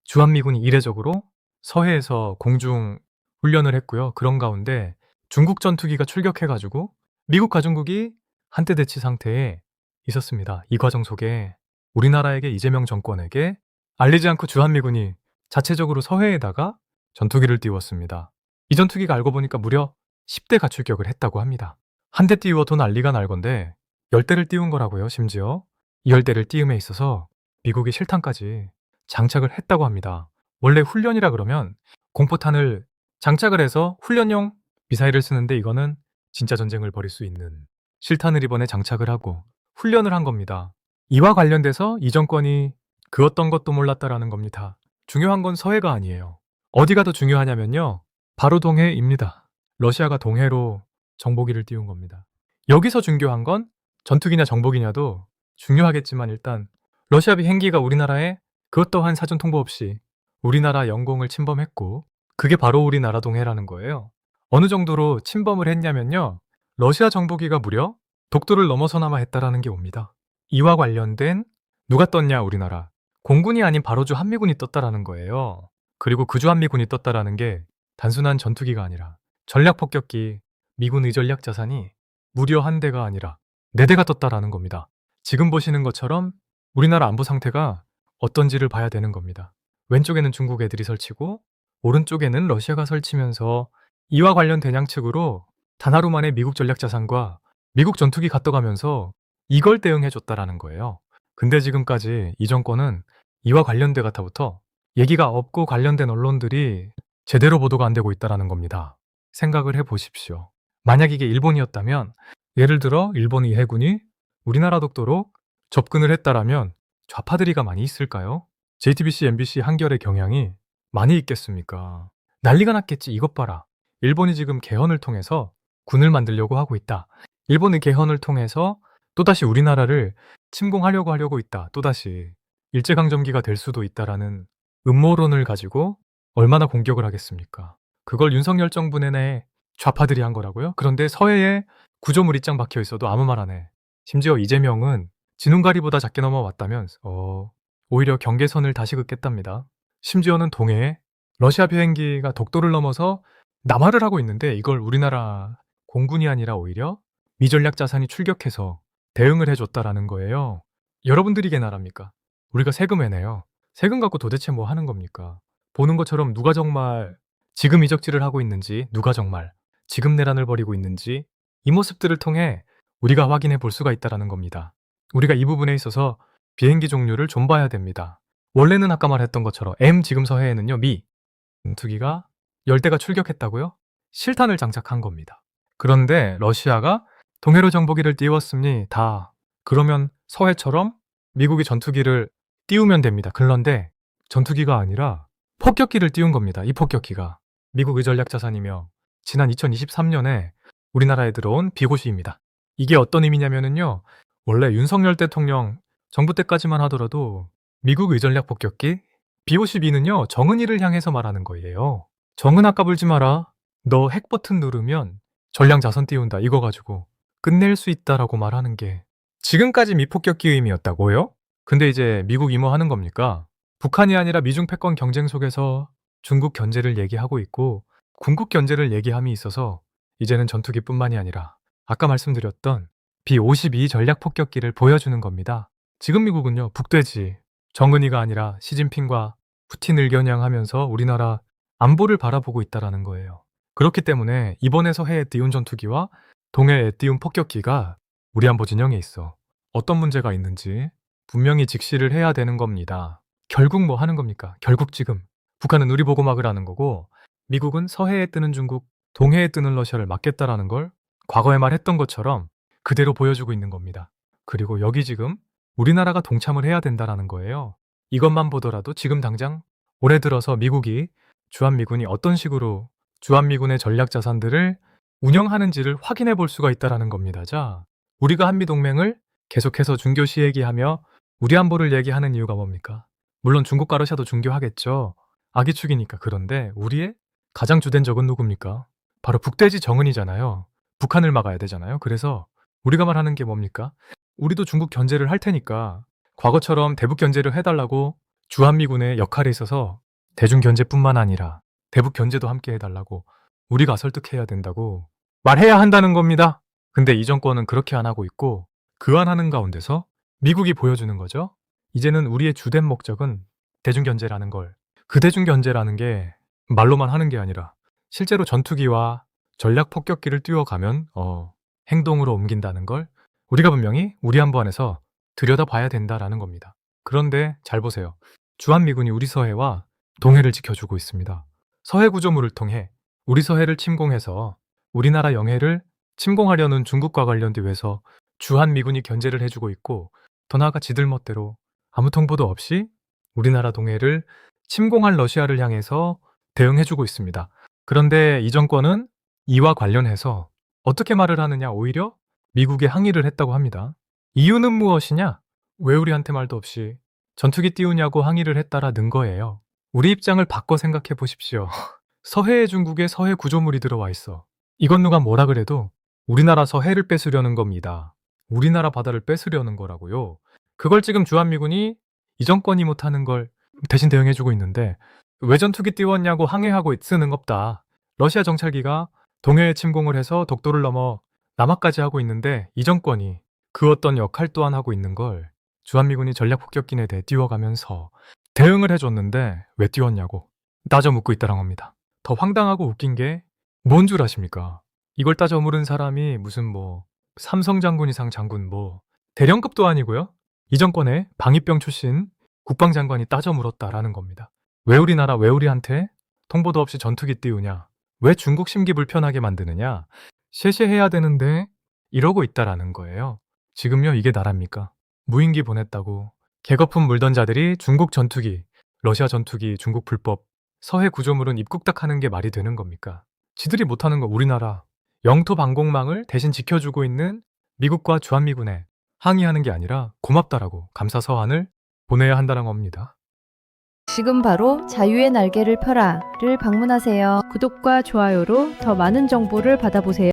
주한미군이 이례적으로 서해에서 공중 훈련을 했고요. 그런 가운데 중국 전투기가 출격해 가지고 미국 가중국이 한때 대치 상태에 있었습니다. 이 과정 속에 우리나라에게 이재명 정권에게 알리지 않고 주한미군이 자체적으로 서해에다가 전투기를 띄웠습니다. 이 전투기가 알고 보니까 무려 10대가 출격을 했다고 합니다. 한 대 띄워도 난리가 날 건데 10대를 띄운 거라고요, 심지어. 이 10대를 띄움에 있어서 미국이 실탄까지 장착을 했다고 합니다. 원래 훈련이라 그러면 공포탄을 장착을 해서 훈련용 미사일을 쓰는데 이거는 진짜 전쟁을 벌일 수 있는 실탄을 이번에 장착을 하고 훈련을 한 겁니다. 이와 관련돼서 이 정권이 그 어떤 것도 몰랐다라는 겁니다. 중요한 건 서해가 아니에요. 어디가 더 중요하냐면요. 바로 동해입니다. 러시아가 동해로 정보기를 띄운 겁니다. 여기서 중요한 건 전투기냐 정보기냐도 중요하겠지만 일단 러시아 비행기가 우리나라에 그것 또한 사전 통보 없이 우리나라 영공을 침범했고 그게 바로 우리나라 동해라는 거예요. 어느 정도로 침범을 했냐면요. 러시아 정보기가 무려 독도를 넘어서나마 했다라는 게 옵니다. 이와 관련된 누가 떴냐 우리나라. 공군이 아닌 바로 주한미군이 떴다라는 거예요. 그리고 그 주한미군이 떴다라는 게 단순한 전투기가 아니라 전략폭격기 미군 의전략 자산이 무려 한 대가 아니라 4대가 떴다라는 겁니다. 지금 보시는 것처럼 우리나라 안보 상태가 어떤지를 봐야 되는 겁니다. 왼쪽에는 중국 애들이 설치고 오른쪽에는 러시아가 설치면서 이와 관련 대냥측으로 단 하루 만에 미국 전략 자산과 미국 전투기 갖다 가면서 이걸 대응해줬다라는 거예요. 근데 지금까지 이 정권은 이와 관련돼 가타부터 얘기가 없고 관련된 언론들이 제대로 보도가 안 되고 있다라는 겁니다. 생각을 해보십시오. 만약 이게 일본이었다면 예를 들어 일본의 해군이 우리나라 독도로 접근을 했다라면 좌파들이가 많이 있을까요? JTBC, MBC 한겨레 경향이 많이 있겠습니까? 난리가 났겠지. 이것 봐라. 일본이 지금 개헌을 통해서 군을 만들려고 하고 있다. 일본의 개헌을 통해서 또다시 우리나라를 침공하려고 하려고 있다. 또다시 일제강점기가 될 수도 있다라는 음모론을 가지고 얼마나 공격을 하겠습니까? 그걸 윤석열 정부 내내 좌파들이 한 거라고요? 그런데 서해에 구조물 입장 박혀 있어도 아무 말 안 해. 심지어 이재명은 지눈가리보다 작게 넘어왔다면 오히려 경계선을 다시 긋겠답니다. 심지어는 동해에 러시아 비행기가 독도를 넘어서 남하를 하고 있는데 이걸 우리나라 공군이 아니라 오히려 미전략 자산이 출격해서 대응을 해줬다라는 거예요. 여러분들이 개나랍니까? 우리가 세금을 내요. 세금 갖고 도대체 뭐 하는 겁니까? 보는 것처럼 누가 정말 지금 이적질을 하고 있는지, 누가 정말 지금 내란을 벌이고 있는지 이 모습들을 통해 우리가 확인해 볼 수가 있다라는 겁니다. 우리가 이 부분에 있어서 비행기 종류를 좀 봐야 됩니다. 원래는 아까 말했던 것처럼 M 지금 서해에는요, 미 전투기가 10대가 출격했다고요? 실탄을 장착한 겁니다. 그런데 러시아가 동해로 정보기를 띄웠으니 다 그러면 서해처럼 미국이 전투기를 띄우면 됩니다. 그런데 전투기가 아니라 폭격기를 띄운 겁니다. 이 폭격기가 미국의 전략 자산이며 지난 2023년에 우리나라에 들어온 B-52입니다. 이게 어떤 의미냐면요. 원래 윤석열 대통령 정부 때까지만 하더라도 미국의 전략 폭격기 B-52는요. 정은이를 향해서 말하는 거예요. 정은아 까불지 마라. 너 핵 버튼 누르면 전략 자산 띄운다. 이거 가지고 끝낼 수 있다라고 말하는 게 지금까지 미폭격기 의미였다고요? 근데 이제 미국이 뭐 하는 겁니까? 북한이 아니라 미중 패권 경쟁 속에서 중국 견제를 얘기하고 있고 궁극 견제를 얘기함이 있어서 이제는 전투기뿐만이 아니라 아까 말씀드렸던 B-52 전략 폭격기를 보여주는 겁니다. 지금 미국은요, 북돼지 정은이가 아니라 시진핑과 푸틴을 겨냥하면서 우리나라 안보를 바라보고 있다라는 거예요. 그렇기 때문에 이번에 서해에 띄운 전투기와 동해에 띄운 폭격기가 우리 안보 진영에 있어. 어떤 문제가 있는지 분명히 직시를 해야 되는 겁니다. 결국 뭐 하는 겁니까? 결국 지금 북한은 우리 보고 막으라는 거고 미국은 서해에 뜨는 중국, 동해에 뜨는 러시아를 막겠다라는 걸 과거에 말했던 것처럼 그대로 보여주고 있는 겁니다. 그리고 여기 지금 우리나라가 동참을 해야 된다라는 거예요. 이것만 보더라도 지금 당장 올해 들어서 미국이 주한미군이 어떤 식으로 주한미군의 전략 자산들을 운영하는지를 확인해 볼 수가 있다라는 겁니다. 자, 우리가 한미동맹을 계속해서 중요시 얘기하며 우리 안보를 얘기하는 이유가 뭡니까? 물론 중국과 러시아도 중요하겠죠. 아기축이니까. 그런데 우리의 가장 주된 적은 누굽니까? 바로 북돼지 정은이잖아요. 북한을 막아야 되잖아요. 그래서 우리가 말하는 게 뭡니까? 우리도 중국 견제를 할 테니까 과거처럼 대북 견제를 해달라고 주한미군의 역할에 있어서 대중 견제뿐만 아니라 대북 견제도 함께 해달라고 우리가 설득해야 된다고 말해야 한다는 겁니다. 근데 이 정권은 그렇게 안 하고 있고 그 안 하는 가운데서 미국이 보여주는 거죠. 이제는 우리의 주된 목적은 대중 견제라는 걸. 그 대중 견제라는 게 말로만 하는 게 아니라 실제로 전투기와 전략 폭격기를 띄워가면 행동으로 옮긴다는 걸 우리가 분명히 우리 안보안에서 들여다봐야 된다라는 겁니다. 그런데 잘 보세요. 주한미군이 우리 서해와 동해를 지켜주고 있습니다. 서해 구조물을 통해 우리 서해를 침공해서 우리나라 영해를 침공하려는 중국과 관련돼서 주한미군이 견제를 해주고 있고 더 나아가 지들 멋대로 아무 통보도 없이 우리나라 동해를 침공할 러시아를 향해서 대응해주고 있습니다. 그런데 이 정권은 이와 관련해서 어떻게 말을 하느냐, 오히려 미국에 항의를 했다고 합니다. 이유는 무엇이냐? 왜 우리한테 말도 없이 전투기 띄우냐고 항의를 했다라는 거예요. 우리 입장을 바꿔 생각해 보십시오. 서해에 중국의 서해 구조물이 들어와 있어. 이건 누가 뭐라 그래도 우리나라 서해를 뺏으려는 겁니다. 우리나라 바다를 뺏으려는 거라고요. 그걸 지금 주한미군이 이 정권이 못하는 걸 대신 대응해주고 있는데 왜 전투기 띄웠냐고 항의하고 있으는 없다. 러시아 정찰기가 동해에 침공을 해서 독도를 넘어 남하까지 하고 있는데 이 정권이 그 어떤 역할 또한 하고 있는 걸 주한미군이 전략 폭격기 내대 띄워가면서 대응을 해줬는데 왜 띄웠냐고 따져 묻고 있다는 겁니다. 더 황당하고 웃긴 게 뭔 줄 아십니까? 이걸 따져 물은 사람이 무슨 삼성 장군 이상 장군 대령급도 아니고요. 이 정권의 방위병 출신 국방장관이 따져 물었다라는 겁니다. 왜 우리나라, 왜 우리한테 통보도 없이 전투기 띄우냐? 왜 중국 심기 불편하게 만드느냐? 셰셰해야 되는데 이러고 있다라는 거예요. 지금요, 이게 나라입니까? 무인기 보냈다고 개거품 물던 자들이 중국 전투기, 러시아 전투기, 중국 불법, 서해 구조물은 입국딱 하는 게 말이 되는 겁니까? 지들이 못하는 거 우리나라 영토 방공망을 대신 지켜주고 있는 미국과 주한미군에 항의하는 게 아니라 고맙다라고 감사 서한을 보내야 한다는 겁니다. 지금 바로 자유의 날개를 펴라를 방문하세요. 구독과 좋아요로 더 많은 정보를 받아보세요.